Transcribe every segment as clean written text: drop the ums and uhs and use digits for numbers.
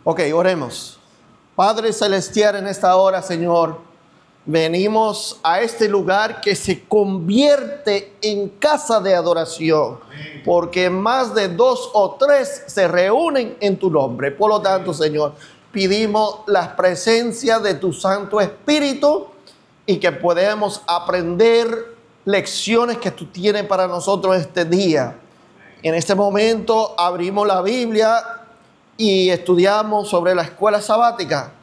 Ok, oremos. Padre Celestial, en esta hora, Señor, venimos a este lugar que se convierte en casa de adoración, porque más de 2 o 3 se reúnen en tu nombre. Por lo tanto, Señor, pedimos la presencia de tu Santo Espíritu y que podamos aprender lecciones que tú tienes para nosotros este día. En este momento abrimos la Biblia y estudiamos sobre la escuela sabática.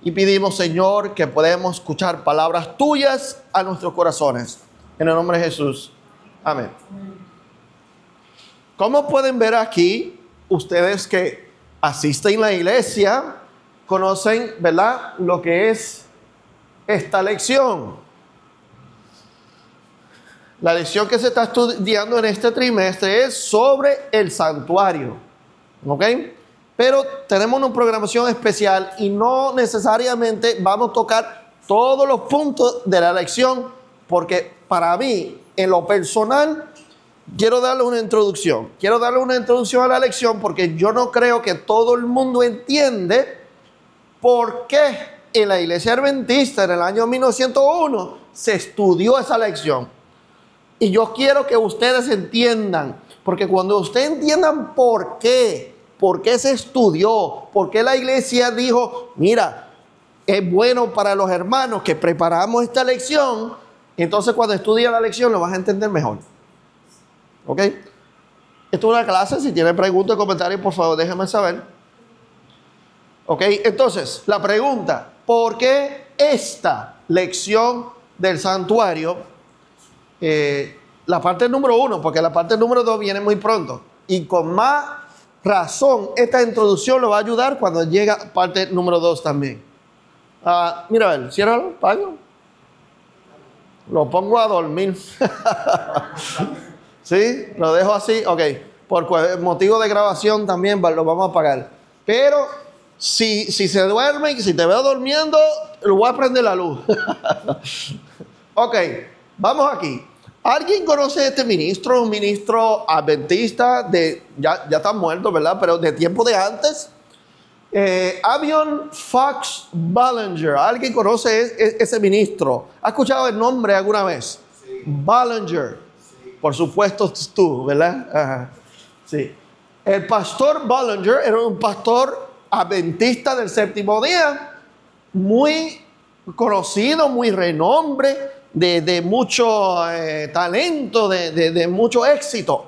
Y pedimos, Señor, que podamos escuchar palabras tuyas a nuestros corazones. En el nombre de Jesús. Amén. Como pueden ver aquí, ustedes que asisten a la iglesia, conocen, ¿verdad?, lo que es esta lección. La lección que se está estudiando en este trimestre es sobre el santuario. ¿Ok? Pero tenemos una programación especial y no necesariamente vamos a tocar todos los puntos de la lección, porque para mí, en lo personal, quiero darle una introducción. Quiero darle una introducción a la lección porque yo no creo que todo el mundo entiende por qué en la iglesia adventista en el año 1901 se estudió esa lección. Y yo quiero que ustedes entiendan, porque cuando ustedes entiendan por qué se estudió, por qué la iglesia dijo, mira, es bueno para los hermanos que preparamos esta lección, entonces cuando estudias la lección lo vas a entender mejor. ¿Ok? Esto es una clase, si tienen preguntas o comentarios, por favor, déjenme saber. ¿Ok? Entonces, la pregunta, ¿por qué esta lección del santuario? La parte número 1, porque la parte número 2 viene muy pronto. Y con más razón, esta introducción lo va a ayudar cuando llega parte número 2 también. Mira, a ver, ciérralo, pago. Lo pongo a dormir. ¿Sí? Lo dejo así. Ok. Por motivo de grabación también lo vamos a apagar. Pero si se duerme y si te veo durmiendo, lo voy a prender la luz. Ok. Vamos aquí. ¿Alguien conoce a este ministro? Un ministro adventista ya está muerto, ¿verdad? Pero de tiempo de antes. Abion Fox Ballinger. ¿Alguien conoce ese ministro? ¿Ha escuchado el nombre alguna vez? Sí. Ballinger. Sí. Por supuesto tú, ¿verdad? Ajá. Sí. El pastor Ballinger era un pastor adventista del séptimo día, muy conocido, muy renombre, de mucho talento, de mucho éxito.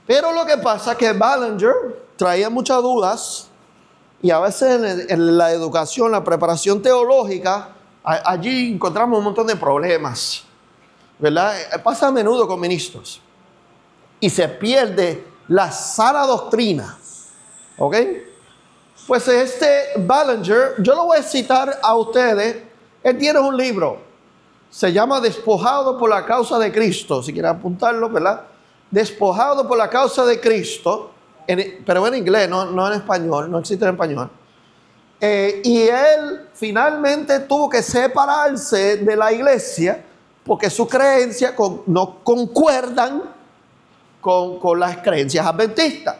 Pero lo que pasa es que Ballinger traía muchas dudas y a veces en la educación, la preparación teológica, allí encontramos un montón de problemas, ¿verdad? Pasa a menudo con ministros y se pierde la sana doctrina. ¿Ok? Pues este Ballinger, yo lo voy a citar a ustedes. Él tiene un libro. Se llama Despojado por la causa de Cristo. Si quieren apuntarlo, ¿verdad? Despojado por la causa de Cristo. Pero en inglés, no en español. No existe en español. Y él finalmente tuvo que separarse de la iglesia porque sus creencias no concuerdan con las creencias adventistas.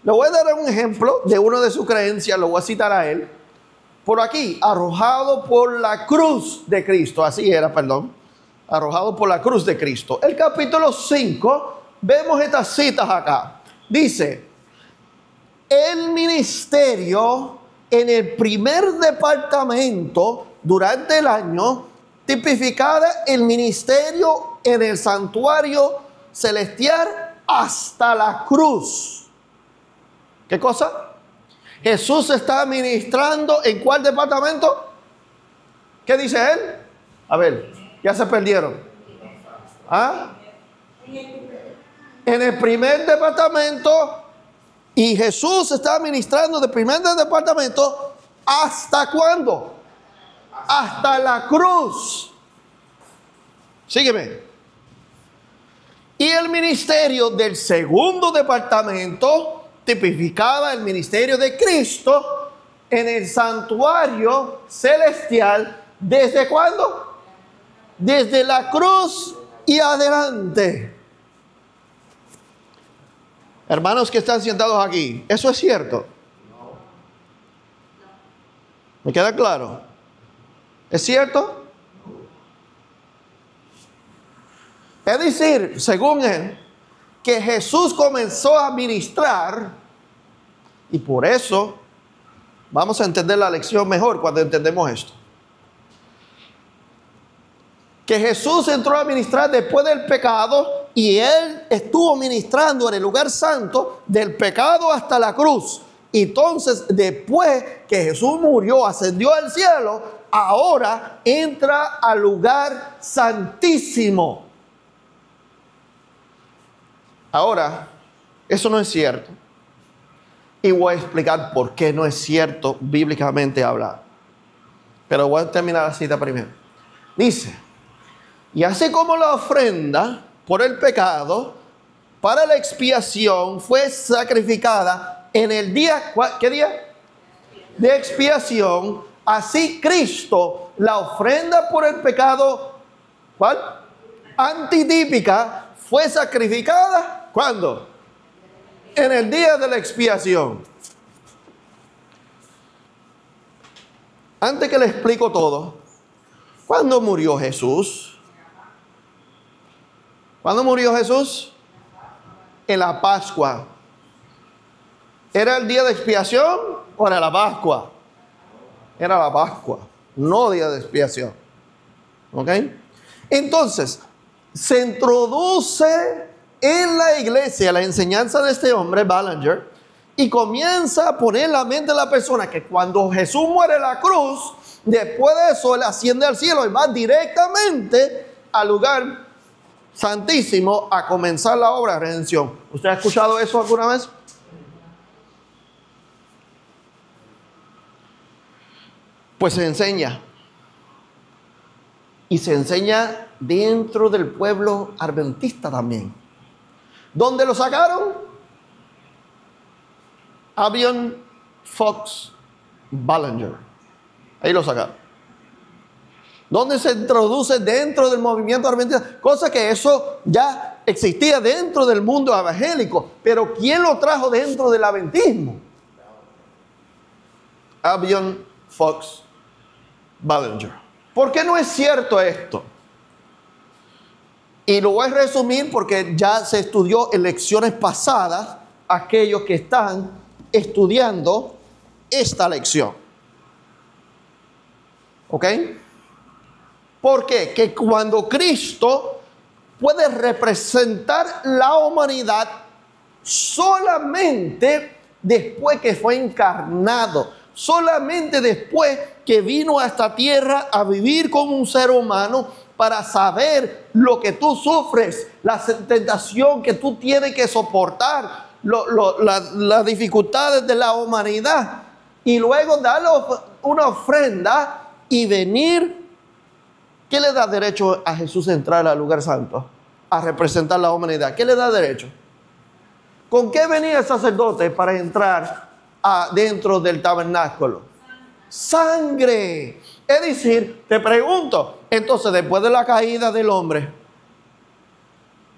Le voy a dar un ejemplo de una de sus creencias. Lo voy a citar a él. Por aquí, arrojado por la cruz de Cristo. Así era, perdón. Arrojado por la cruz de Cristo. El capítulo 5, vemos estas citas acá. Dice, el ministerio en el primer departamento durante el año tipificaba el ministerio en el santuario celestial hasta la cruz. ¿Qué cosa? Jesús está ministrando ¿en cuál departamento? ¿Qué dice él? A ver, ya se perdieron. ¿Ah? En el primer departamento. Y Jesús está ministrando del primer departamento. ¿Hasta cuándo? Hasta la cruz. Sígueme. Y el ministerio del segundo departamento tipificaba el ministerio de Cristo en el santuario celestial. ¿Desde cuándo? Desde la cruz y adelante. Hermanos que están sentados aquí, ¿eso es cierto? ¿Me queda claro? ¿Es cierto? Es decir, según él, que Jesús comenzó a ministrar y por eso vamos a entender la lección mejor cuando entendemos esto. Que Jesús entró a ministrar después del pecado y él estuvo ministrando en el lugar santo del pecado hasta la cruz. Entonces, después que Jesús murió, ascendió al cielo, ahora entra al lugar santísimo. Ahora, eso no es cierto. Y voy a explicar por qué no es cierto bíblicamente hablando. Pero voy a terminar la cita primero. Dice, y así como la ofrenda por el pecado para la expiación fue sacrificada en el día, ¿qué día? De expiación, así Cristo, la ofrenda por el pecado, ¿cuál? Antitípica, fue sacrificada, ¿cuándo? En el día de la expiación. Antes que le explico todo, ¿cuándo murió Jesús? ¿Cuándo murió Jesús? En la Pascua. ¿Era el día de expiación o era la Pascua? Era la Pascua, no día de expiación. ¿Ok? Entonces, se introduce en la iglesia la enseñanza de este hombre, Ballinger, y comienza a poner en la mente de la persona que cuando Jesús muere en la cruz, después de eso él asciende al cielo y va directamente al lugar santísimo a comenzar la obra de redención. ¿Usted ha escuchado eso alguna vez? Pues se enseña. Y se enseña dentro del pueblo adventista también. ¿Dónde lo sacaron? Abion Fox Ballinger. Ahí lo sacaron. ¿Dónde se introduce dentro del movimiento adventista? Cosa que eso ya existía dentro del mundo evangélico. Pero ¿quién lo trajo dentro del adventismo? Abion Fox Ballinger. ¿Por qué no es cierto esto? Y lo voy a resumir porque ya se estudió en lecciones pasadas aquellos que están estudiando esta lección. ¿Ok? ¿Por qué? Que cuando Cristo puede representar la humanidad solamente después que fue encarnado, solamente después que vino a esta tierra a vivir como un ser humano para saber lo que tú sufres, la tentación que tú tienes que soportar, las dificultades de la humanidad, y luego darle una ofrenda y venir. ¿Qué le da derecho a Jesús a entrar al lugar santo? A representar la humanidad. ¿Qué le da derecho? ¿Con qué venía el sacerdote para entrar dentro del tabernáculo? Sangre. Es decir, te pregunto, entonces después de la caída del hombre,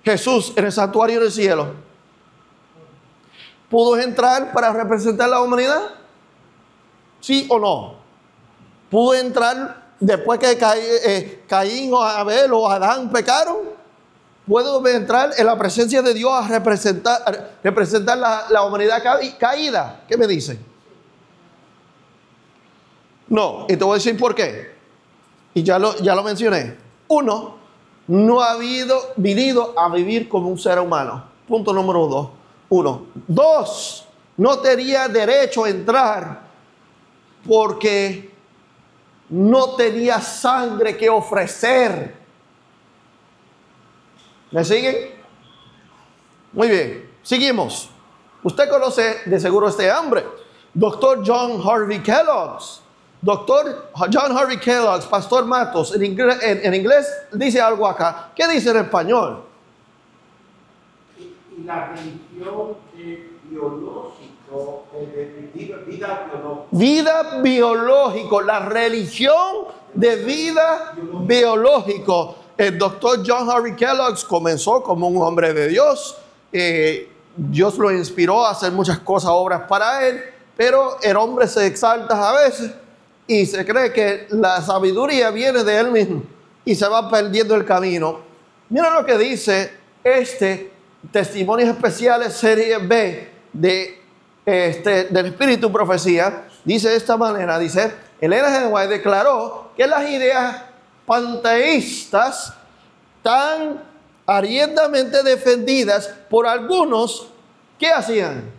Jesús en el santuario del cielo, ¿pudo entrar para representar la humanidad? ¿Sí o no? ¿Pudo entrar después que Caín o Abel o Adán pecaron? ¿Puedo entrar en la presencia de Dios a representar la humanidad caída? ¿Qué me dicen? No, y te voy a decir por qué. Y ya lo mencioné. Uno, no ha venido a vivir como un ser humano. Punto número 2. 1. 2, no tenía derecho a entrar porque no tenía sangre que ofrecer. ¿Me siguen? Muy bien, seguimos. Usted conoce de seguro este hombre, Dr. John Harvey Kellogg. Dr. John Harvey Kellogg, Pastor Matos, en inglés dice algo acá. ¿Qué dice en español? Y la religión biológico, vida biológica. Vida biológico, la religión de vida biológico. El doctor John Harvey Kellogg comenzó como un hombre de Dios. Dios lo inspiró a hacer muchas cosas, obras para él, pero el hombre se exalta a veces y se cree que la sabiduría viene de él mismo y se va perdiendo el camino. Mira lo que dice Testimonios Especiales Serie B del Espíritu y Profecía. Dice de esta manera, dice, el Ellen G. White declaró que las ideas panteístas tan ardientemente defendidas por algunos, ¿qué hacían?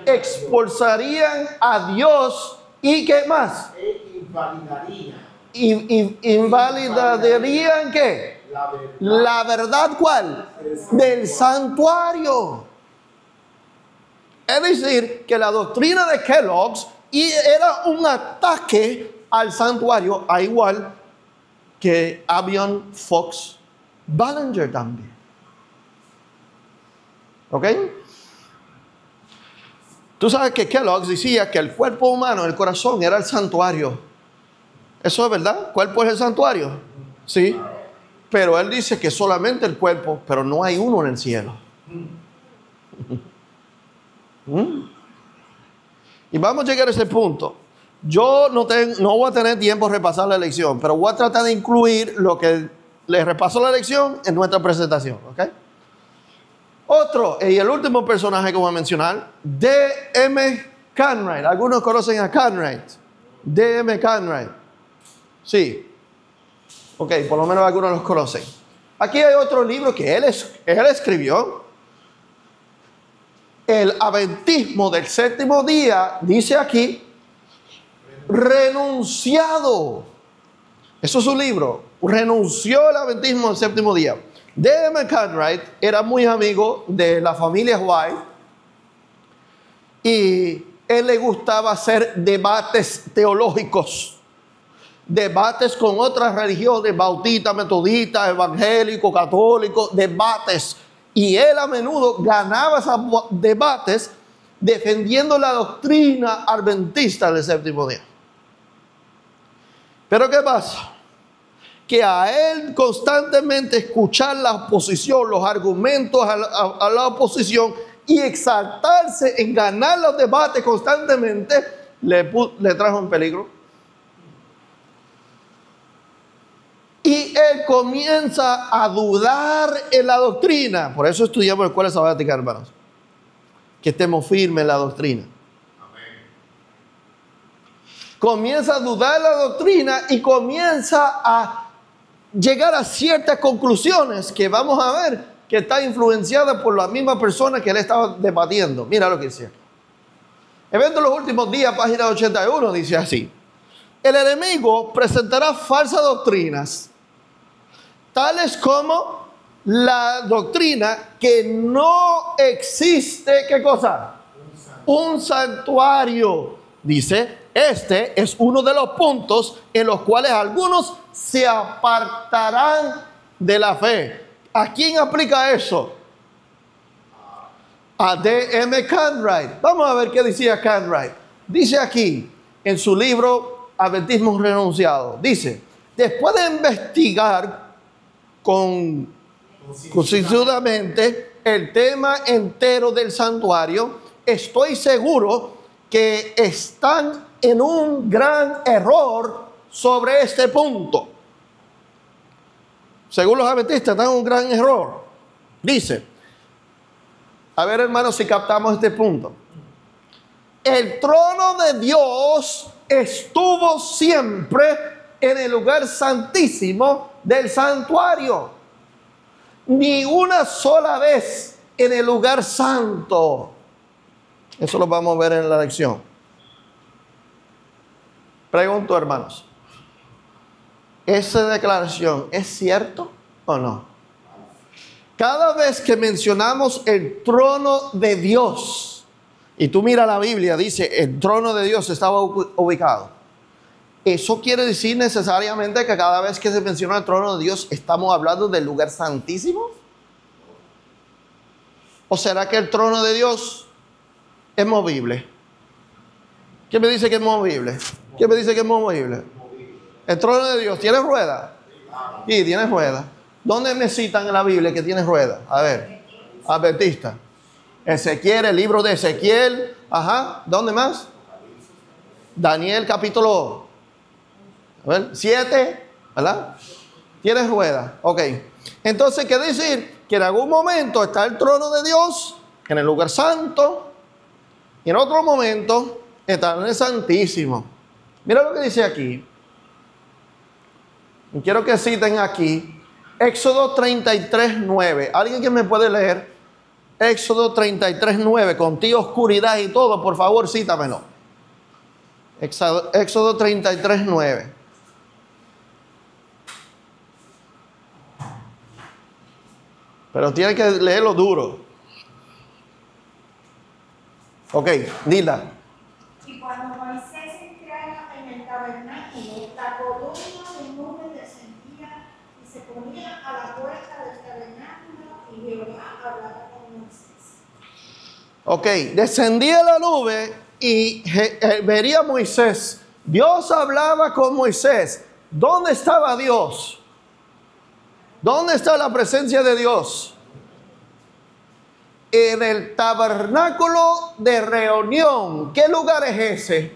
Expulsarían a Dios y ¿qué más? Invalidarían ¿qué? La verdad, ¿cuál? Del santuario. Es decir, que la doctrina de Kellogg's era un ataque al santuario, a igual que Abion Fox Ballinger también. ¿Ok? Tú sabes que Kellogg's decía que el cuerpo humano, el corazón, era el santuario. ¿Eso es verdad? ¿Cuerpo es el santuario? Sí. Pero él dice que solamente el cuerpo, pero no hay uno en el cielo. Y vamos a llegar a ese punto. Yo no voy a tener tiempo de repasar la lección, pero voy a tratar de incluir lo que les repasó la lección en nuestra presentación. ¿Ok? Otro, y el último personaje que voy a mencionar, D.M. Cartwright. ¿Algunos conocen a Cartwright? D.M. Cartwright. Sí. Ok, por lo menos algunos los conocen. Aquí hay otro libro que él escribió. El Adventismo del Séptimo Día, dice aquí, renunciado. Eso es un libro. Renunció al Adventismo del Séptimo Día. D.M. Cartwright era muy amigo de la familia White y él le gustaba hacer debates teológicos, debates con otras religiones, bautistas, metodistas, evangélicos, católicos, debates. Y él a menudo ganaba esos debates defendiendo la doctrina adventista del séptimo día. Pero ¿qué pasa? Que a él constantemente escuchar la oposición, los argumentos a la oposición y exaltarse en ganar los debates constantemente, le trajo en peligro. Y él comienza a dudar en la doctrina. Por eso estudiamos escuela sabática, hermanos. Que estemos firmes en la doctrina. Comienza a dudar en la doctrina y comienza a llegar a ciertas conclusiones que vamos a ver que está influenciada por la misma persona que él estaba debatiendo. Mira lo que dice. Evento de los últimos días, página 81, dice así. El enemigo presentará falsas doctrinas, tales como la doctrina que no existe, ¿qué cosa? Un santuario. Dice, este es uno de los puntos en los cuales algunos se apartarán de la fe. ¿A quién aplica eso? A D.M. Cartwright. Vamos a ver qué decía Cartwright. Dice aquí, en su libro Adventismo Renunciado, dice, después de investigar concienzudamente el tema entero del santuario, estoy seguro que están en un gran error sobre este punto. Según los adventistas, están en un gran error. Dice, a ver hermanos si captamos este punto. El trono de Dios estuvo siempre en el lugar santísimo del santuario. Ni una sola vez en el lugar santo. Eso lo vamos a ver en la lección. Pregunto, hermanos, ¿esa declaración es cierto o no? Cada vez que mencionamos el trono de Dios, y tú mira la Biblia, dice, el trono de Dios estaba ubicado. ¿Eso quiere decir necesariamente que cada vez que se menciona el trono de Dios estamos hablando del lugar santísimo? ¿O será que el trono de Dios es movible? ¿Quién me dice que es movible? ¿Quién me dice que es movible? ¿El trono de Dios tiene rueda? Sí, tiene rueda. ¿Dónde me citan en la Biblia que tiene rueda? A ver, Adventista. Ezequiel, el libro de Ezequiel. Ajá, ¿dónde más? Daniel capítulo 7, ¿verdad? Tiene ruedas. Ok. Entonces quiere decir que en algún momento está el trono de Dios en el lugar santo y en otro momento está en el Santísimo. Mira lo que dice aquí. Y quiero que citen aquí Éxodo 33:9. ¿Alguien que me puede leer Éxodo 33:9? Contigo oscuridad y todo, por favor, cítamelo. Éxodo 33:9. Pero tiene que leerlo duro. Ok, Nila. Y cuando Moisés entraba en el tabernáculo, la columna de nube descendía y se ponía a la puerta del tabernáculo, y Jehová hablaba con Moisés. Ok, descendía la nube y vería a Moisés. Dios hablaba con Moisés. ¿Dónde estaba Dios? ¿Dónde está la presencia de Dios? En el tabernáculo de reunión. ¿Qué lugar es ese?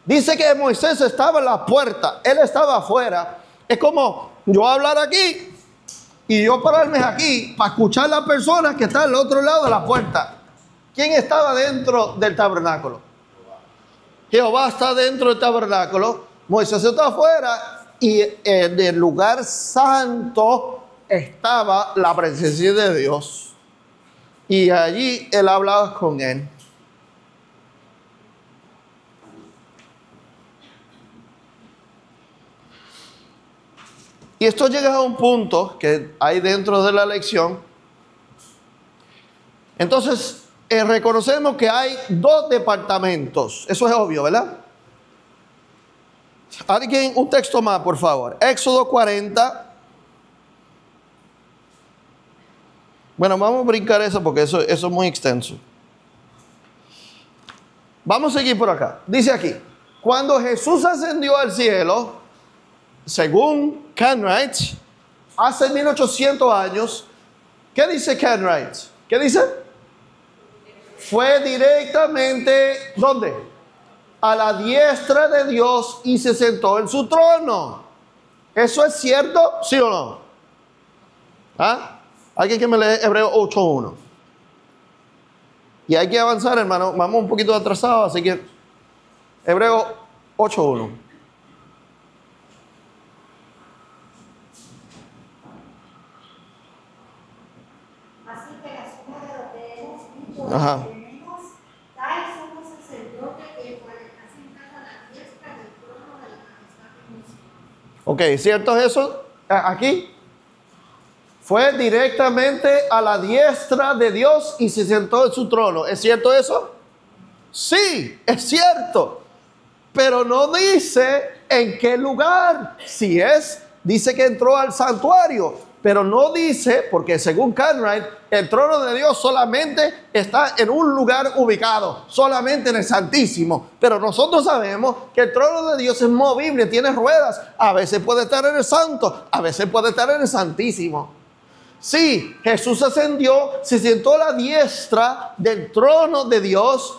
Dice que Moisés estaba en la puerta, él estaba afuera. Es como yo hablar aquí y yo pararme aquí para escuchar a la persona que está al otro lado de la puerta. ¿Quién estaba dentro del tabernáculo? Jehová está dentro del tabernáculo, Moisés está afuera y en el lugar santo estaba la presencia de Dios. Y allí él hablaba con él. Y esto llega a un punto que hay dentro de la lección. Entonces, reconocemos que hay dos departamentos. Eso es obvio, ¿verdad? Alguien, un texto más, por favor. Éxodo 40. Bueno, vamos a brincar eso porque eso es muy extenso. Vamos a seguir por acá. Dice aquí, cuando Jesús ascendió al cielo, según Cartwright, hace 1800 años, ¿qué dice Cartwright? ¿Qué dice? Fue directamente, ¿dónde? A la diestra de Dios y se sentó en su trono. ¿Eso es cierto? ¿Sí o no? ¿Ah? Alguien que me lee Hebreo 8:1. Y hay que avanzar, hermano. Vamos un poquito atrasados, así que Hebreo 8:1. Así que la suma de lo que hemos dicho, Ajá. tenemos tal sumo sacerdote que está sentado a la diestra del trono de la majestad en los cielos. Ok, ¿cierto es eso? Aquí. Fue directamente a la diestra de Dios y se sentó en su trono. ¿Es cierto eso? Sí, es cierto. Pero no dice en qué lugar. Si es, dice que entró al santuario. Pero no dice, porque según Cartwright, el trono de Dios solamente está en un lugar ubicado, solamente en el Santísimo. Pero nosotros sabemos que el trono de Dios es movible, tiene ruedas. A veces puede estar en el Santo, a veces puede estar en el Santísimo. Sí, Jesús ascendió, se sentó a la diestra del trono de Dios,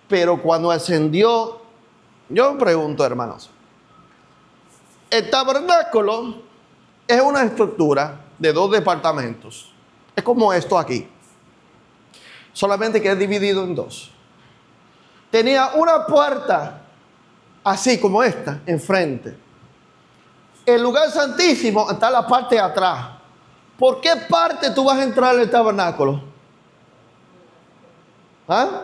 pero cuando ascendió, yo me pregunto, hermanos, el tabernáculo es una estructura de dos departamentos. Es como esto aquí, solamente que es dividido en dos. Tenía una puerta, así como esta, enfrente. El lugar santísimo está en la parte de atrás. ¿Por qué parte tú vas a entrar en el tabernáculo? ¿Ah?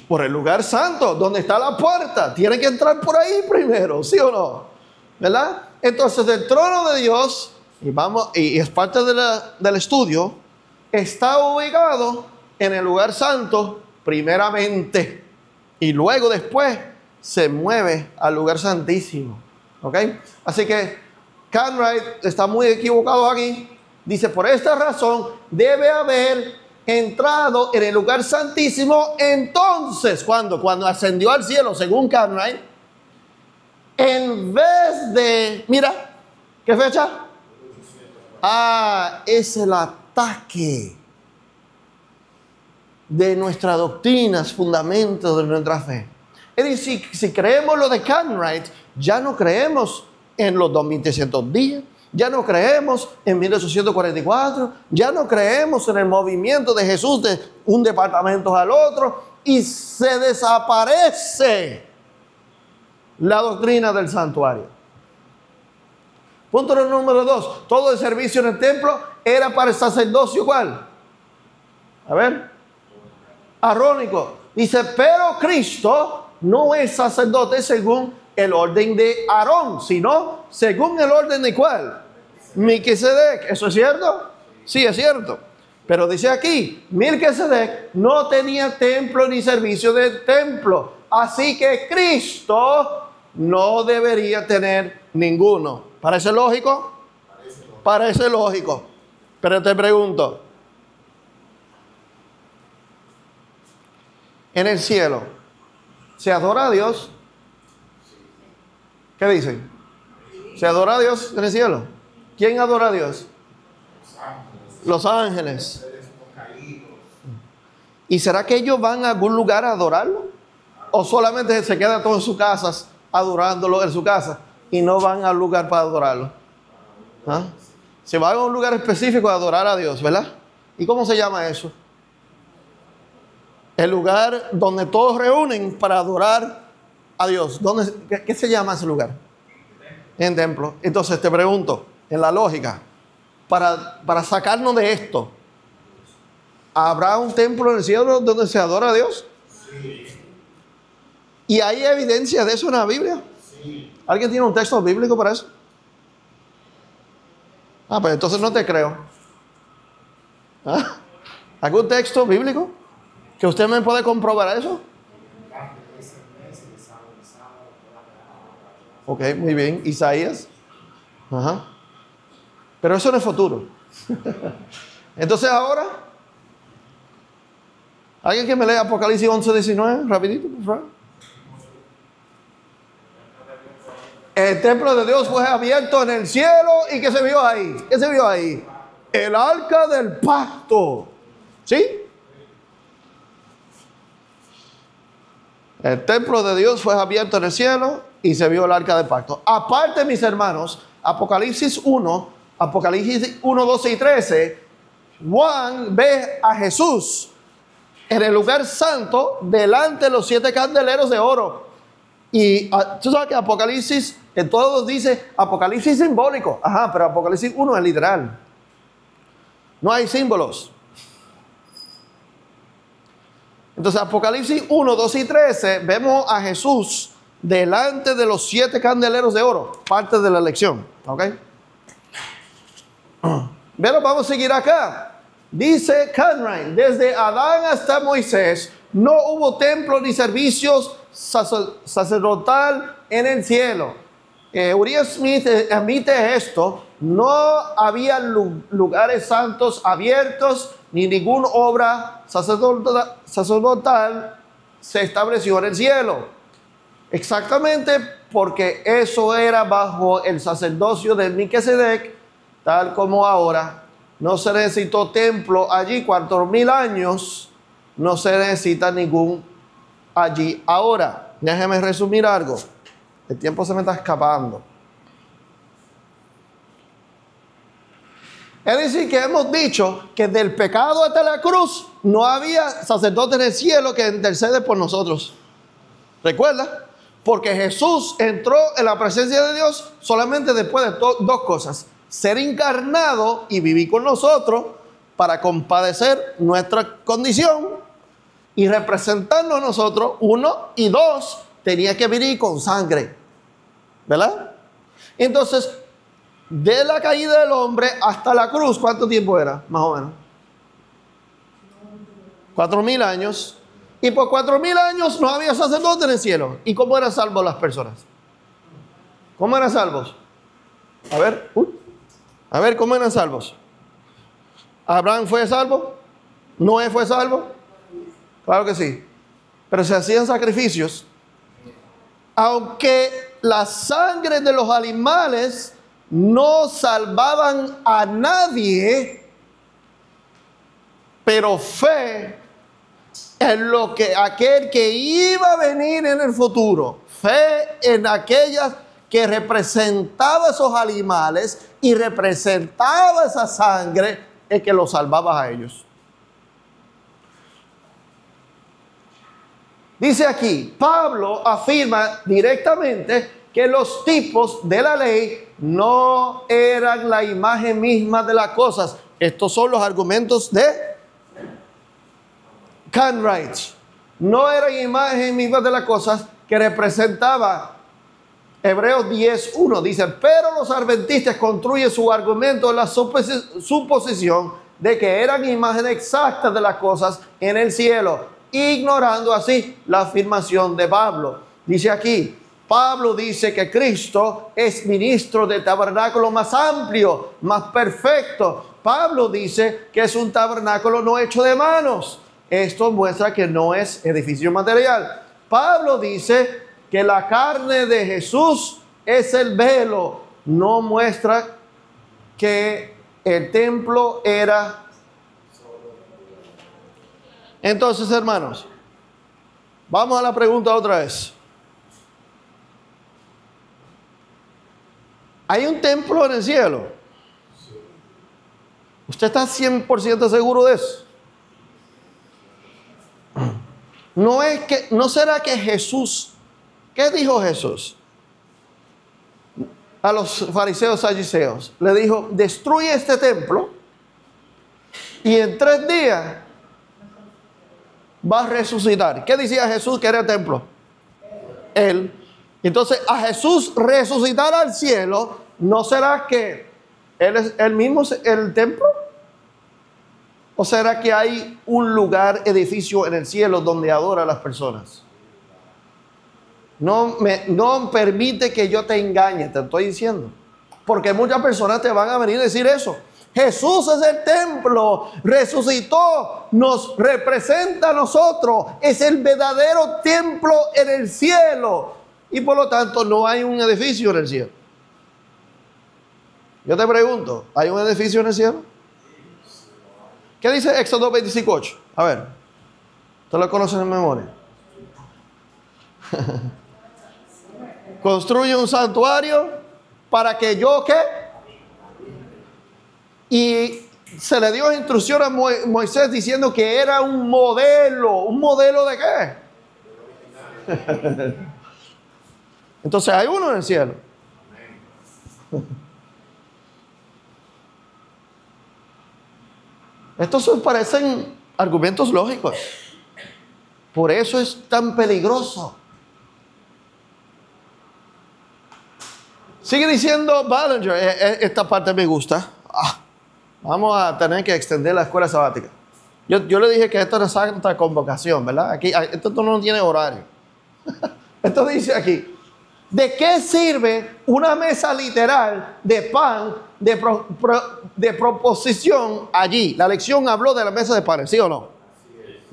Por el lugar santo, donde está la puerta. Tiene que entrar por ahí primero, ¿sí o no? ¿Verdad? Entonces el trono de Dios, y es parte del estudio, está ubicado en el lugar santo primeramente. Y luego después se mueve al lugar santísimo. ¿Ok? Así que Cartwright está muy equivocado aquí. Dice, por esta razón debe haber entrado en el lugar santísimo. Entonces, cuando ascendió al cielo, según Cartwright, en vez de, mira, ¿qué fecha? Es el ataque. de nuestras doctrinas, fundamentos de nuestra fe. Es decir, si creemos lo de Cartwright, ya no creemos en los 2300 días, ya no creemos en 1844, ya no creemos en el movimiento de Jesús de un departamento al otro, y se desaparece la doctrina del santuario. Punto número 2. Todo el servicio en el templo era para el sacerdocio, ¿cuál? A ver. Arónico. Dice, pero Cristo no es sacerdote según el orden de Aarón, sino según el orden de ¿cuál? Melquisedec. ¿Eso es cierto? Sí, es cierto. Pero dice aquí, Melquisedec no tenía templo ni servicio de templo. Así que Cristo no debería tener ninguno. ¿Parece lógico? Parece lógico. Pero te pregunto, en el cielo, ¿se adora a Dios? ¿Qué dicen? ¿Se adora a Dios en el cielo? ¿Quién adora a Dios? Los ángeles. ¿Y será que ellos van a algún lugar a adorarlo? ¿O solamente se quedan todos en sus casas adorándolo en su casa y no van al lugar para adorarlo? ¿Ah? Se van a un lugar específico a adorar a Dios, ¿verdad? ¿Y cómo se llama eso? El lugar donde todos reúnen para adorar a Dios. ¿Qué se llama ese lugar? En templo. Entonces te pregunto, en la lógica, para sacarnos de esto, ¿habrá un templo en el cielo donde se adora a Dios? Sí. ¿Y hay evidencia de eso en la Biblia? Sí. ¿Alguien tiene un texto bíblico para eso? Pues entonces no te creo. ¿Ah? ¿Algún texto bíblico que usted me puede comprobar eso? Ok, muy bien. Isaías. Ajá. Pero eso no es futuro. Entonces ahora, ¿alguien que me lea Apocalipsis 11:19? Rapidito, por favor. El templo de Dios fue abierto en el cielo. ¿Y qué se vio ahí? ¿Qué se vio ahí? El arca del pacto. ¿Sí? El templo de Dios fue abierto en el cielo y se vio el arca del pacto. Aparte, mis hermanos, Apocalipsis 1, 12 y 13, Juan ve a Jesús en el lugar santo delante de los 7 candeleros de oro. Y tú sabes que Apocalipsis, en todos dice Apocalipsis simbólico. Ajá, pero Apocalipsis 1 es literal. No hay símbolos. Entonces, Apocalipsis 1, 12 y 13, vemos a Jesús delante de los 7 candeleros de oro. Parte de la lección. ¿Ok? Pero vamos a seguir acá. Dice Cartwright, desde Adán hasta Moisés, no hubo templo ni servicios sacerdotal en el cielo. Uriah Smith admite esto. No había lugares santos abiertos, ni ninguna obra sacerdotal se estableció en el cielo. Exactamente porque eso era bajo el sacerdocio de Melquisedec, tal como ahora. No se necesitó templo allí 4000 años, no se necesita ningún allí ahora. Déjeme resumir algo. El tiempo se me está escapando. Es decir, que hemos dicho que del pecado hasta la cruz no había sacerdote en el cielo que intercede por nosotros. ¿Recuerda? Porque Jesús entró en la presencia de Dios solamente después de dos cosas: ser encarnado y vivir con nosotros para compadecer nuestra condición y representarnos a nosotros, 1, y 2, tenía que venir con sangre, ¿verdad? Entonces, de la caída del hombre hasta la cruz, ¿cuánto tiempo era? Más o menos 4000 años. Y por 4000 años no había sacerdote en el cielo. ¿Y cómo eran salvos las personas? ¿Cómo eran salvos? A ver, ¿cómo eran salvos? ¿Abraham fue salvo? ¿Noé fue salvo? Claro que sí. Pero se hacían sacrificios. Aunque la sangre de los animales no salvaban a nadie, pero fe en lo que aquel que iba a venir en el futuro, fe en aquellas que representaba esos animales y representaba esa sangre, es que los salvaba a ellos. Dice aquí, Pablo afirma directamente que los tipos de la ley no eran la imagen misma de las cosas. Estos son los argumentos de Cartwright. No eran imagen misma de las cosas que representaba. Hebreos 10:1 dice, pero los adventistas construyen su argumento en la suposición de que eran imágenes exactas de las cosas en el cielo, ignorando así la afirmación de Pablo. Dice aquí, Pablo dice que Cristo es ministro del tabernáculo más amplio, más perfecto. Pablo dice que es un tabernáculo no hecho de manos. Esto muestra que no es edificio material. Pablo dice que la carne de Jesús es el velo. No muestra que el templo era. Entonces, hermanos, vamos a la pregunta otra vez. ¿Hay un templo en el cielo? ¿Usted está 100% seguro de eso? ¿No será que Jesús, qué dijo Jesús a los fariseos saduceos? Le dijo, destruye este templo y en 3 días va a resucitar. ¿Qué decía Jesús que era el templo? Él. Entonces, a Jesús resucitar al cielo, ¿no será que Él es el mismo el templo? ¿O será que hay un lugar, edificio en el cielo donde adora a las personas? No permite que yo te engañe, te estoy diciendo. Porque muchas personas te van a venir a decir eso. Jesús es el templo, resucitó, nos representa a nosotros, es el verdadero templo en el cielo. Y por lo tanto no hay un edificio en el cielo. Yo te pregunto, ¿hay un edificio en el cielo? ¿Qué dice Éxodo 25:8? A ver, ¿tú lo conoces en memoria? Construye un santuario para que yo, ¿qué? Y se le dio instrucción a Moisés diciendo que era un modelo de qué. Entonces hay uno en el cielo. Estos parecen argumentos lógicos. Por eso es tan peligroso. Sigue diciendo Ballinger, esta parte me gusta. Vamos a tener que extender la escuela sabática. Yo le dije que esto era santa convocación, ¿verdad? Aquí, esto no tiene horario. Esto dice aquí, ¿de qué sirve una mesa literal de pan de proposición allí? La lección habló de la mesa de pan, ¿sí o no?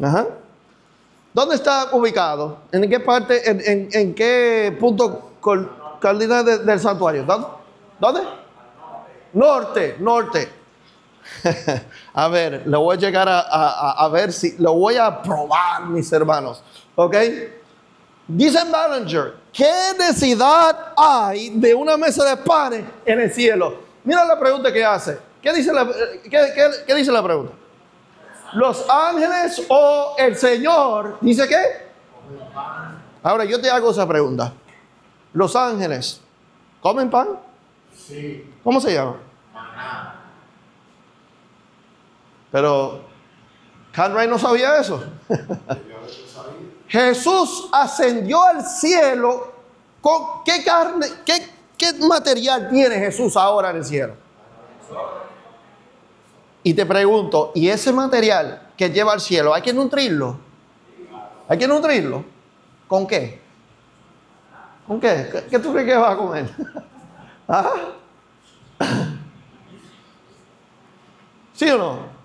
Ajá. ¿Dónde está ubicado? ¿En qué parte, en qué punto cardinal del santuario? ¿Dónde? Norte. A ver, lo voy a llegar a ver si lo voy a probar, mis hermanos. ¿Ok? Dice Ballinger, ¿qué necesidad hay de una mesa de panes en el cielo? Mira la pregunta que hace. ¿Qué dice la pregunta? ¿Los ángeles o el Señor? ¿Dice qué? Ahora yo te hago esa pregunta. ¿Los ángeles comen pan? Sí. ¿Cómo se llama? Maná. Pero Cartwright no sabía eso. Jesús ascendió al cielo. ¿Con qué carne, qué material tiene Jesús ahora en el cielo? Y te pregunto, ¿y ese material que lleva al cielo hay que nutrirlo? ¿Hay que nutrirlo? ¿Con qué? ¿Con qué? ¿Qué tú crees que va a comer? ¿Ah? ¿Sí o no?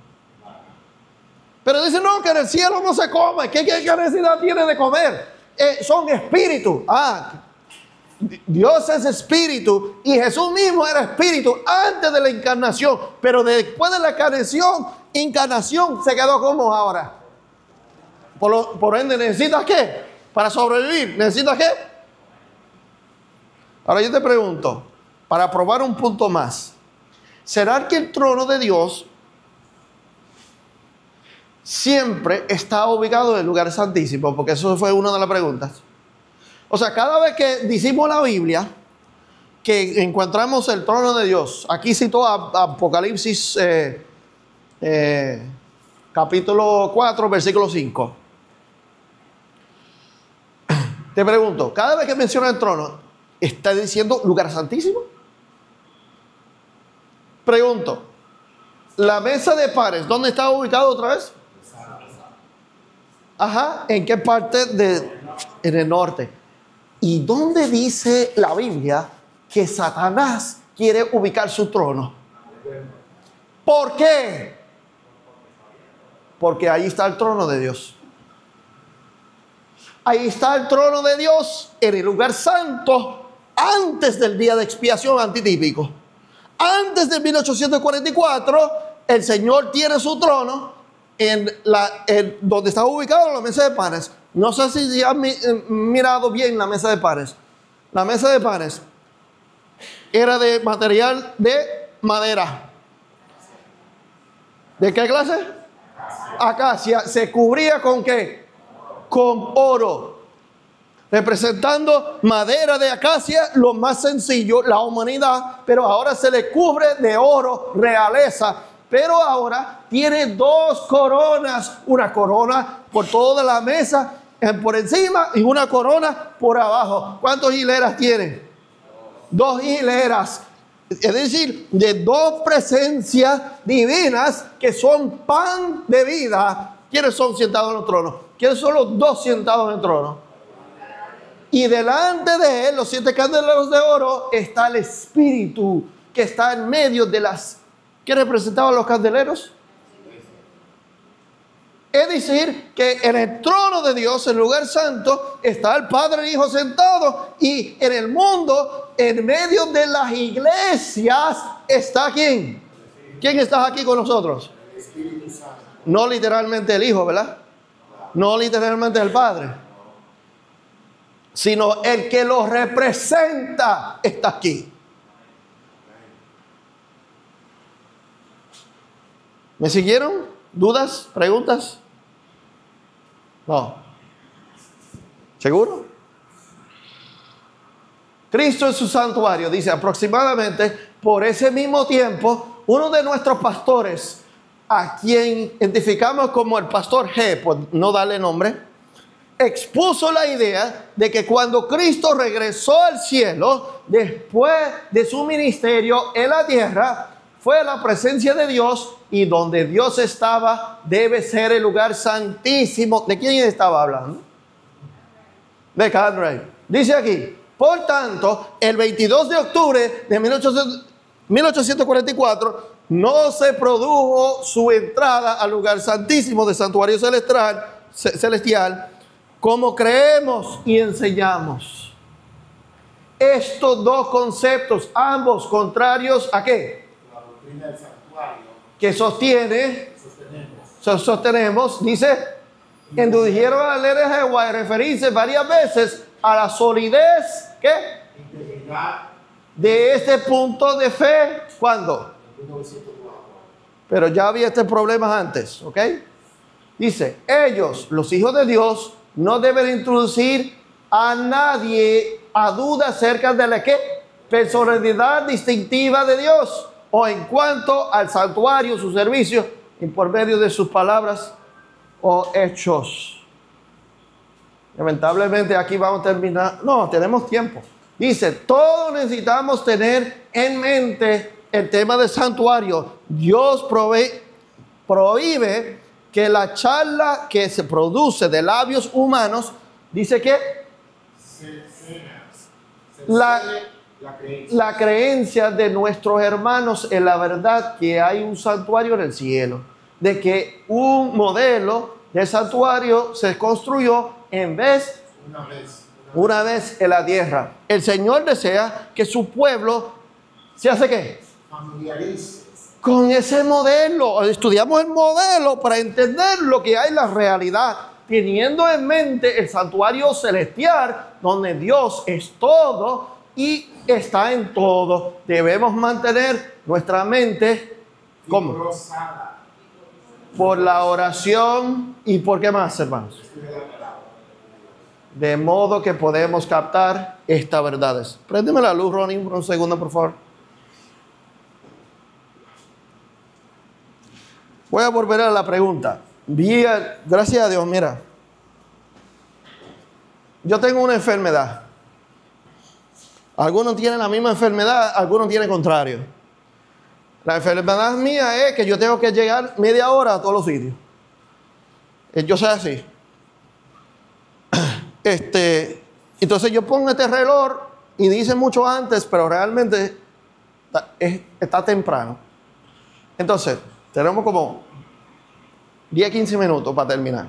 Pero dice, no, que en el cielo no se come. ¿Qué necesidad tiene de comer? Son espíritus. Dios es espíritu y Jesús mismo era espíritu antes de la encarnación. Pero después de la encarnación se quedó como ahora. Por ende, ¿necesitas qué? Para sobrevivir, ¿necesitas qué? Ahora yo te pregunto, para probar un punto más, ¿será que el trono de Dios siempre está ubicado en el lugar santísimo? Porque eso fue una de las preguntas. O sea, cada vez que decimos la Biblia, que encontramos el trono de Dios, aquí citó a Apocalipsis capítulo 4, versículo 5. Te pregunto, cada vez que menciona el trono, ¿está diciendo lugar santísimo? Pregunto, ¿la mesa de panes, dónde está ubicado otra vez? Ajá, ¿en qué parte en el norte? ¿Y dónde dice la Biblia que Satanás quiere ubicar su trono? ¿Por qué? Porque ahí está el trono de Dios. Ahí está el trono de Dios en el lugar santo antes del día de expiación antitípico. Antes de 1844, el Señor tiene su trono en donde está ubicado la mesa de panes. No sé si han mirado bien la mesa de panes. La mesa de panes era de material de madera. ¿De qué clase? Acacia. ¿Se cubría con qué? Con oro, representando madera de acacia, lo más sencillo, la humanidad, pero ahora se le cubre de oro, realeza, pero ahora tiene dos coronas, una corona por toda la mesa, por encima, y una corona por abajo. ¿Cuántas hileras tiene? Dos hileras, es decir, de dos presencias divinas que son pan de vida. ¿Quiénes son sentados en el trono? ¿Quiénes son los dos sentados en el trono? Y delante de él, los 7 candeleros de oro, está el Espíritu que está en medio de las... ¿Qué representaban los candeleros? Es decir, que en el trono de Dios, en el lugar santo, está el Padre y el Hijo sentados, y en el mundo, en medio de las iglesias, está ¿quién? ¿Quién está aquí con nosotros? El Espíritu Santo. No literalmente el Hijo, ¿verdad? No literalmente el Padre, sino el que lo representa está aquí. ¿Me siguieron? ¿Dudas? ¿Preguntas? No. ¿Seguro? Cristo en su santuario, dice aproximadamente por ese mismo tiempo, uno de nuestros pastores, a quien identificamos como el pastor G, por no darle nombre, expuso la idea de que cuando Cristo regresó al cielo, después de su ministerio en la tierra, fue a la presencia de Dios, y donde Dios estaba debe ser el lugar santísimo. ¿De quién estaba hablando? De Conrad. Dice aquí, por tanto, el 22 de octubre de 1844, no se produjo su entrada al lugar santísimo del santuario celestial, como creemos y enseñamos. Estos dos conceptos, ambos contrarios ¿a qué? La doctrina del santuario. Que sostenemos, dice, indujeron a la ley de Jehová a referirse varias veces a la solidez, ¿qué? Integridad. De este punto de fe. ¿Cuándo? 1904. Pero ya había este problema antes, ¿ok? Dice, ellos, los hijos de Dios, no deben introducir a nadie a duda acerca de la ¿qué? Personalidad distintiva de Dios, o en cuanto al santuario, su servicio, y por medio de sus palabras o hechos. Lamentablemente aquí vamos a terminar. No, tenemos tiempo. Dice, todos necesitamos tener en mente el tema del santuario. Dios prohíbe que la charla que se produce de labios humanos, dice que la creencia de nuestros hermanos en la verdad que hay un santuario en el cielo, de que un modelo de santuario se construyó una vez en la tierra. El Señor desea que su pueblo se hace ¿qué? Familiarice Con ese modelo. Estudiamos el modelo para entender lo que hay en la realidad. teniendo en mente el santuario celestial, donde Dios es todo y está en todo. Debemos mantener nuestra mente ¿cómo? Rosada. Por la oración y por qué más, hermanos. De modo que podemos captar estas verdades. Préndeme la luz, Ronnie, por un segundo, por favor. Voy a volver a la pregunta. Gracias a Dios, mira. Yo tengo una enfermedad. Algunos tienen la misma enfermedad, algunos tienen contrario. La enfermedad mía es que yo tengo que llegar media hora a todos los sitios. Yo soy así. Entonces yo pongo este reloj y dice mucho antes, pero realmente está temprano. Entonces, tenemos como 10, 15 minutos para terminar.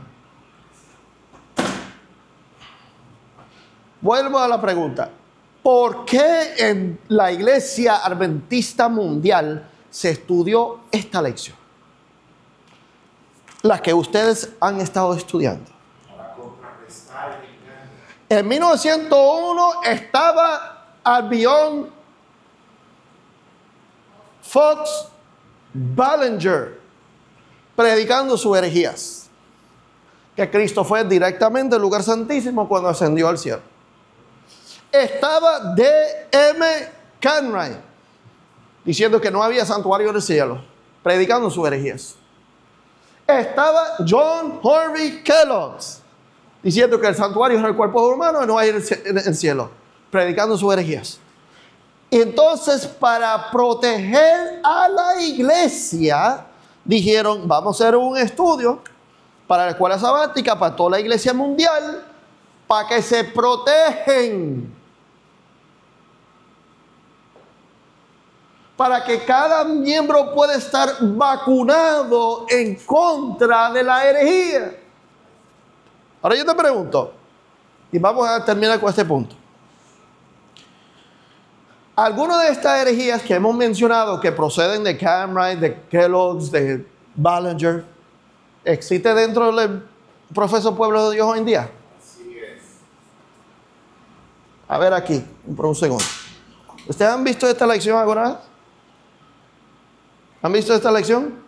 Vuelvo a la pregunta. ¿Por qué en la Iglesia Adventista Mundial se estudió esta lección? La que ustedes han estado estudiando. Para contrarrestar el engaño. En 1901 estaba Albion Fox Ballinger predicando sus herejías. Que Cristo fue directamente al lugar santísimo cuando ascendió al cielo. Estaba D.M. Cartwright diciendo que no había santuario en el cielo, predicando sus herejías. Estaba John Harvey Kellogg diciendo que el santuario es el cuerpo humano y no hay en el cielo, predicando sus herejías. Y entonces, para proteger a la iglesia, dijeron, vamos a hacer un estudio para la escuela sabática, para toda la iglesia mundial, para que se protegen. Para que cada miembro pueda estar vacunado en contra de la herejía. Ahora yo te pregunto, y vamos a terminar con este punto. Algunas de estas herejías que hemos mencionado, que proceden de Cartwright, de Kellogg's, de Ballinger, ¿existe dentro del profeso pueblo de Dios hoy en día? Así es. A ver aquí, por un segundo. ¿Ustedes han visto esta lección alguna vez? ¿Han visto esta lección?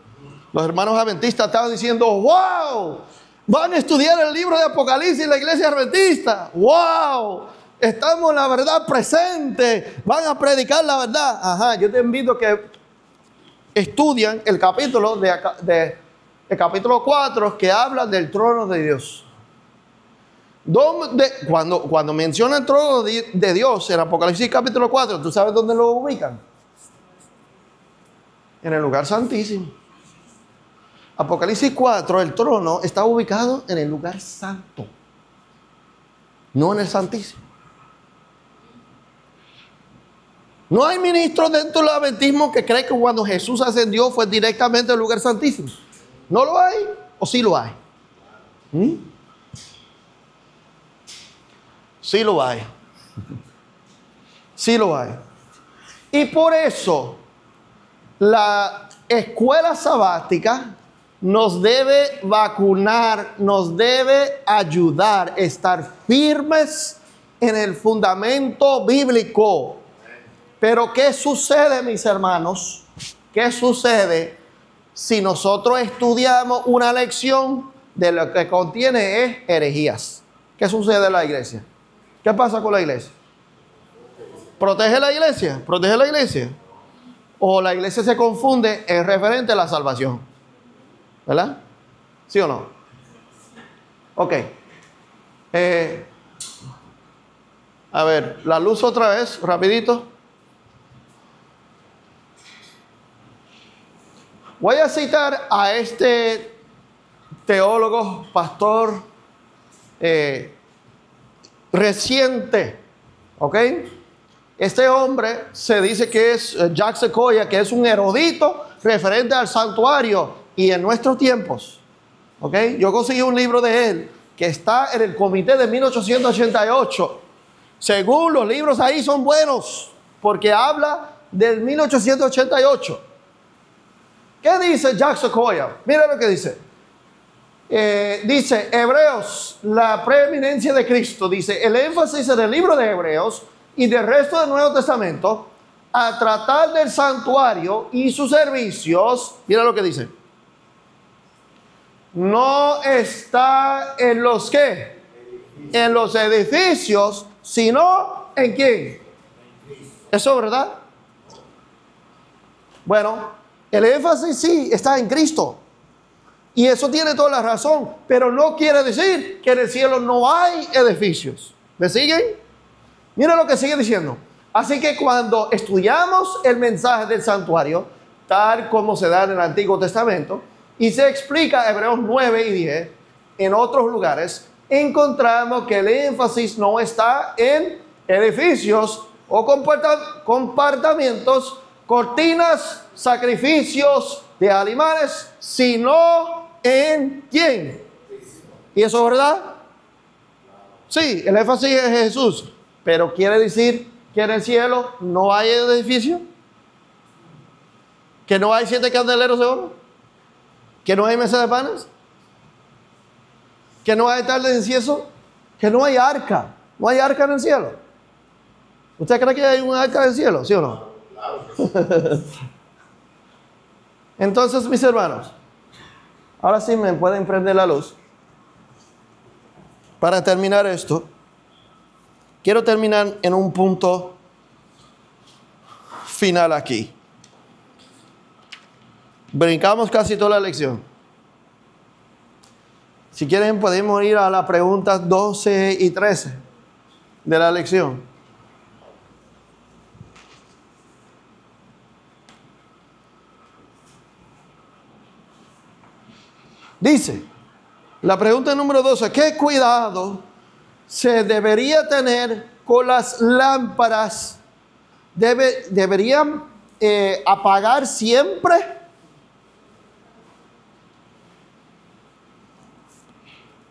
Los hermanos adventistas estaban diciendo, ¡wow! Van a estudiar el libro de Apocalipsis en la iglesia adventista. ¡Wow! Estamos en la verdad presente. Van a predicar la verdad. Ajá, yo te invito a que estudian el capítulo el capítulo 4 que habla del trono de Dios. Cuando menciona el trono de Dios en Apocalipsis capítulo 4, ¿tú sabes dónde lo ubican? En el lugar santísimo. Apocalipsis 4, el trono está ubicado en el lugar santo, no en el santísimo. No hay ministros dentro del adventismo que creen que cuando Jesús ascendió fue directamente al lugar santísimo. ¿No lo hay? ¿O sí lo hay? Sí lo hay. Sí lo hay. Y por eso la escuela sabática nos debe vacunar, nos debe ayudar a estar firmes en el fundamento bíblico. Pero ¿qué sucede, mis hermanos? ¿Qué sucede si nosotros estudiamos una lección de lo que contiene herejías? ¿Qué sucede en la iglesia? ¿Qué pasa con la iglesia? ¿Protege la iglesia? ¿Protege la iglesia? ¿O la iglesia se confunde en referente a la salvación? ¿Verdad? ¿Sí o no? Ok. A ver, la luz otra vez, rapidito. Voy a citar a este teólogo, pastor reciente, ¿ok? Este hombre se dice que es Jack Sequoyah, que es un erudito referente al santuario y en nuestros tiempos, ¿ok? Yo conseguí un libro de él que está en el comité de 1888. Según los libros ahí son buenos, porque habla del 1888. ¿Qué dice Jack Sequoyah? Mira lo que dice. Dice Hebreos, la preeminencia de Cristo. Dice el énfasis en el libro de Hebreos y del resto del Nuevo Testamento a tratar del santuario y sus servicios. Mira lo que dice. No está en los ¿qué? En los edificios, sino ¿en quién? Eso, ¿verdad? Bueno, el énfasis sí está en Cristo. Y eso tiene toda la razón, pero no quiere decir que en el cielo no hay edificios. ¿Me siguen? Mira lo que sigue diciendo. Así que cuando estudiamos el mensaje del santuario, tal como se da en el Antiguo Testamento, y se explica Hebreos 9 y 10, en otros lugares, encontramos que el énfasis no está en edificios o compartimientos, cortinas, sacrificios de animales, sino en ¿quién? ¿Y eso es verdad? Sí, el énfasis es Jesús, pero quiere decir que en el cielo no hay edificio, que no hay 7 candeleros de oro, que no hay mesa de panes, que no hay altar de incienso, que no hay arca. No hay arca en el cielo. ¿Usted cree que hay un arca en el cielo? ¿Sí o no? Entonces, mis hermanos, ahora sí me pueden prender la luz. Para terminar esto, quiero terminar en un punto final aquí. Brincamos casi toda la lección. Si quieren podemos ir a las preguntas 12 y 13 de la lección. Dice, la pregunta número 12, ¿qué cuidado se debería tener con las lámparas? ¿Deberían apagar siempre?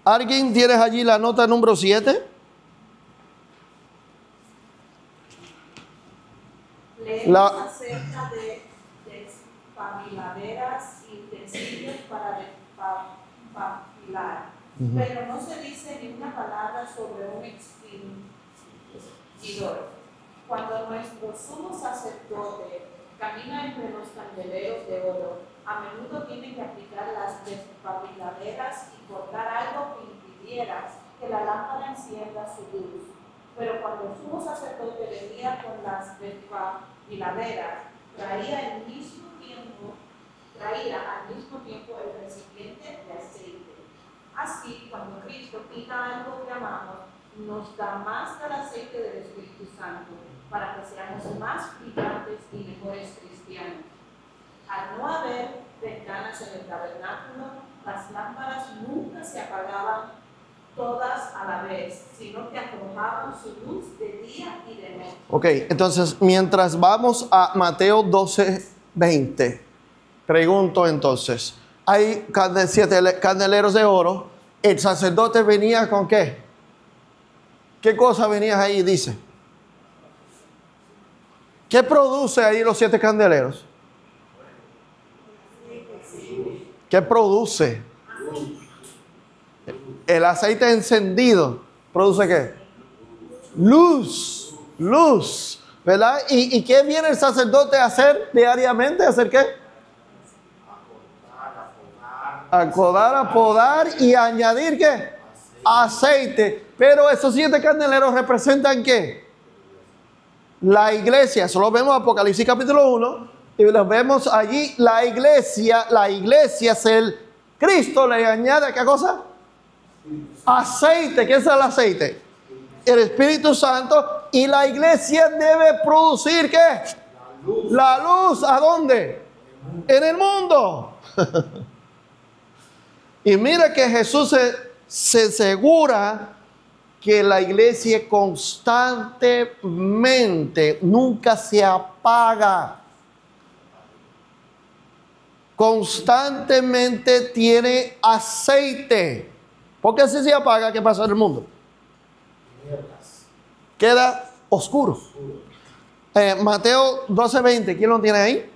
¿Alguien tienes allí la nota número 7? Leemos acerca de despabiladeras y utensilios para despabilar, pero no se dice ni una palabra sobre un extinguidor. Cuando nuestro sumo sacerdote camina entre los candeleros de oro, a menudo tiene que aplicar las despabiladeras y cortar algo que impidiera que la lámpara encienda su luz. Pero cuando el sumo sacerdote venía con las despabiladeras, traía al mismo tiempo el recipiente de aceite. Así, cuando Cristo quita algo que amamos, nos da más del aceite del Espíritu Santo, para que seamos más brillantes y mejores cristianos. Al no haber ventanas en el tabernáculo, las lámparas nunca se apagaban todas a la vez, sino que arrojaban su luz de día y de noche. Ok, entonces mientras vamos a Mateo 12:20, pregunto entonces, hay 7 candeleros de oro, el sacerdote venía con ¿qué? ¿Qué cosa venía ahí? Dice. ¿Qué produce ahí los 7 candeleros? ¿Qué produce? El aceite encendido. ¿Produce qué? Luz. Luz. ¿Verdad? ¿Y qué viene el sacerdote a hacer diariamente? ¿A hacer qué? Acodar, apodar y añadir ¿qué? Aceite. Pero esos 7 candeleros representan ¿qué? La iglesia. Eso lo vemos en Apocalipsis capítulo 1. Y los vemos allí, la iglesia es el Cristo, le añade ¿qué cosa? Aceite. ¿Qué es el aceite? El Espíritu Santo. Y la iglesia debe producir ¿qué? La luz. ¿A dónde? En el mundo. Y mira que Jesús se asegura que la iglesia constantemente nunca se apaga. Constantemente tiene aceite. Porque si se apaga, ¿qué pasa en el mundo? Queda oscuro. Mateo 12:20, ¿quién lo tiene ahí?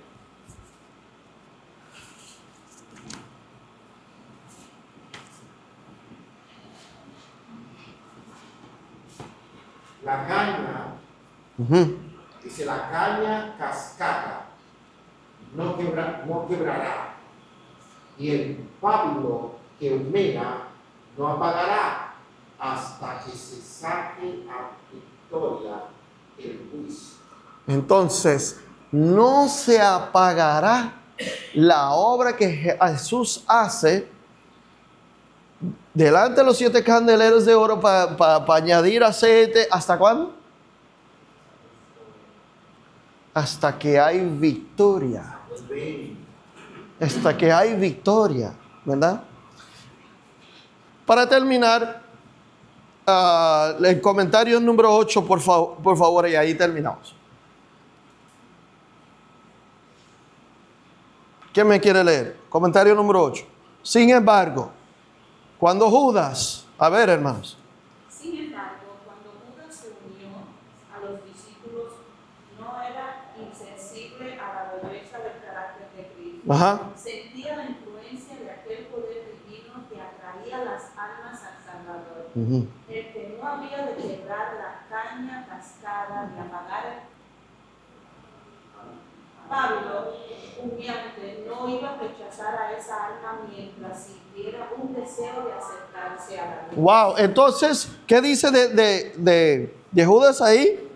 La caña, Ujú. dice la caña cascada, no quebrará. Y el pábilo que humea no apagará hasta que se saque a victoria el juicio. Entonces, no se apagará la obra que Jesús hace delante de los 7 candeleros de oro para añadir aceite. ¿Hasta cuándo? Hasta que hay victoria. Hasta que hay victoria, ¿verdad? Para terminar, el comentario número 8, por favor, y ahí terminamos. ¿Quién me quiere leer? Comentario número 8. Sin embargo, cuando Judas, a ver, hermanos. Sin embargo, cuando Judas se unió a los discípulos, no era insensible a la belleza del carácter de Cristo. Ajá. Sentía la influencia de aquel poder divino que atraía las almas al Salvador. Uh-huh. El que no había de quebrar la caña cascada ni apagar el pábilo humeante no iba a rechazar a esa alma mientras sintiera un deseo de acercarse a la luz. Wow, entonces, ¿qué dice de Judas ahí?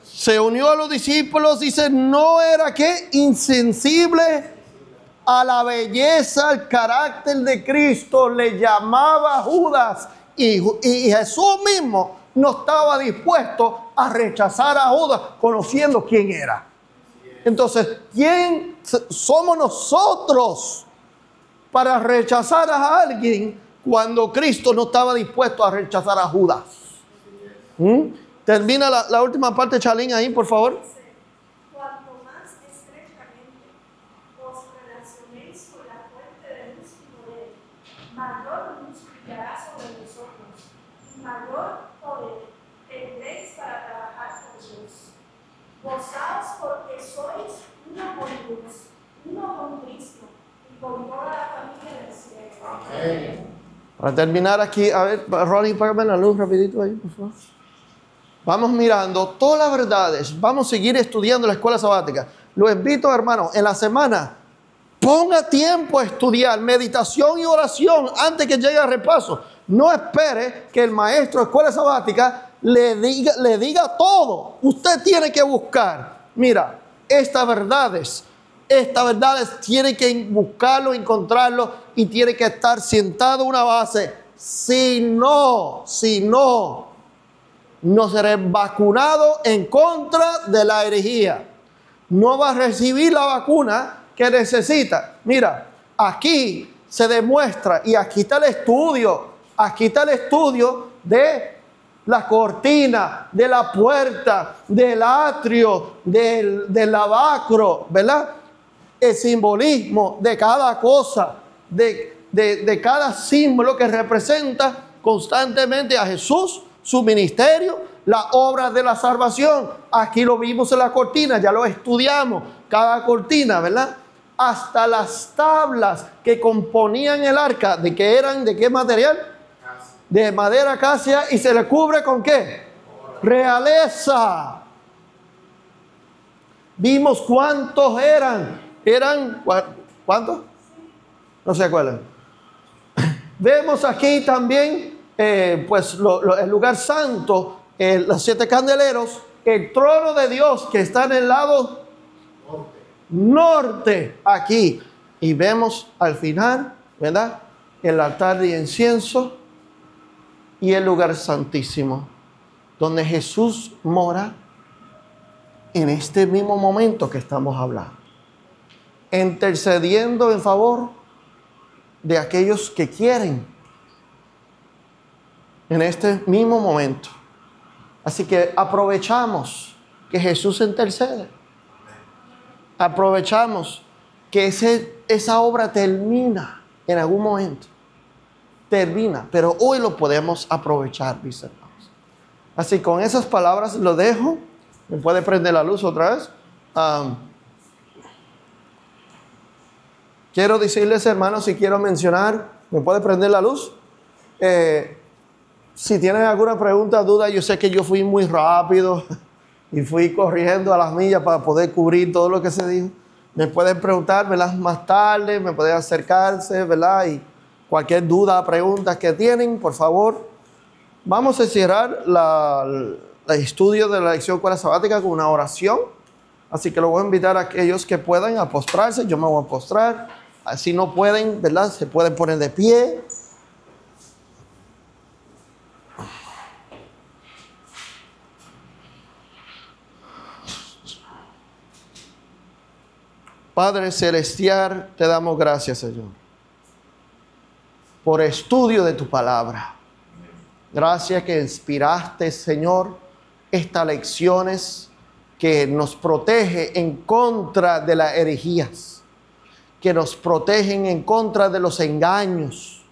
Se unió a los discípulos, dice, no era que insensible a la belleza, al carácter de Cristo, le llamaba a Judas, y Jesús mismo no estaba dispuesto a rechazar a Judas conociendo quién era. Entonces, ¿quién somos nosotros para rechazar a alguien cuando Cristo no estaba dispuesto a rechazar a Judas? Termina la última parte, Chalín, ahí, por favor. Cuanto más estrechamente os relacionéis con la fuente de luz y poder, mayor luz brillará sobre vosotros y mayor poder tendréis para trabajar con Dios. Gozaos porque sois uno con Dios, uno con Cristo y con toda la familia del cielo. Amén. Para terminar aquí, a ver, Ronnie, págame la luz rapidito ahí, por favor. Vamos mirando todas las verdades. Vamos a seguir estudiando la escuela sabática. Lo invito, hermano, en la semana, ponga tiempo a estudiar meditación y oración antes que llegue al repaso. No espere que el maestro de escuela sabática le diga todo. Usted tiene que buscar. Mira, estas verdades tiene que buscarlo, encontrarlo y tiene que estar sentado en una base. Si no será vacunado en contra de la herejía. No va a recibir la vacuna que necesita. Mira, aquí se demuestra, y aquí está el estudio de la cortina, de la puerta, del atrio, del lavacro, ¿verdad? El simbolismo de cada cosa, de cada símbolo que representa constantemente a Jesús, su ministerio, la obra de la salvación. Aquí lo vimos en la cortina, ya lo estudiamos, cada cortina, ¿verdad? Hasta las tablas que componían el arca, ¿de qué eran? ¿De qué material? De madera acacia, y se le cubre ¿con qué? Realeza. Vimos cuántos eran. ¿Cuántos? No se acuerdan. Vemos aquí también pues el lugar santo, los 7 candeleros, el trono de Dios que está en el lado norte aquí, y vemos al final, ¿verdad?, el altar de incienso y el lugar santísimo donde Jesús mora en este mismo momento que estamos hablando, intercediendo en favor de aquellos que quieren en este mismo momento. Así que aprovechamos que Jesús intercede. Aprovechamos que esa obra termina en algún momento. Termina, pero hoy lo podemos aprovechar, mis hermanos. Así, con esas palabras lo dejo. ¿Me puede prender la luz otra vez? Quiero decirles, hermanos, si quiero mencionar, ¿me puede prender la luz? Si tienen alguna pregunta, duda, yo sé que yo fui muy rápido y fui corriendo a las millas para poder cubrir todo lo que se dijo. Me pueden preguntar, ¿verdad? Más tarde, me pueden acercarse, ¿verdad? Y cualquier duda, preguntas que tienen, por favor. Vamos a cerrar el estudio de la lección escuela sabática con una oración. Así que lo voy a invitar a aquellos que puedan a postrarse. Yo me voy a postrar. Si no pueden, ¿verdad? Se pueden poner de pie. Padre Celestial, te damos gracias, Señor, por estudio de tu palabra. Gracias que inspiraste, Señor, estas lecciones que nos protege en contra de las herejías, que nos protegen en contra de los engaños.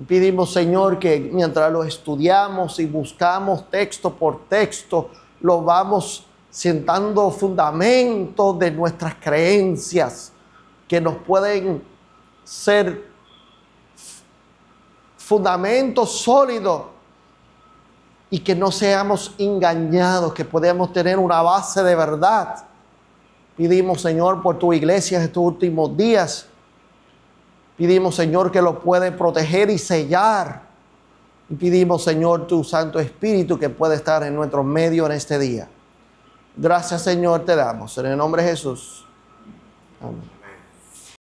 Pedimos, Señor, que mientras lo estudiamos y buscamos texto por texto, lo vamos sentando fundamentos de nuestras creencias que nos pueden ser fundamentos sólidos y que no seamos engañados, que podamos tener una base de verdad. Pedimos, Señor, por tu iglesia en estos últimos días. Pedimos, Señor, que lo puede proteger y sellar. Y pedimos, Señor, tu Santo Espíritu que puede estar en nuestro medio en este día. Gracias, Señor, te damos. En el nombre de Jesús. Amén.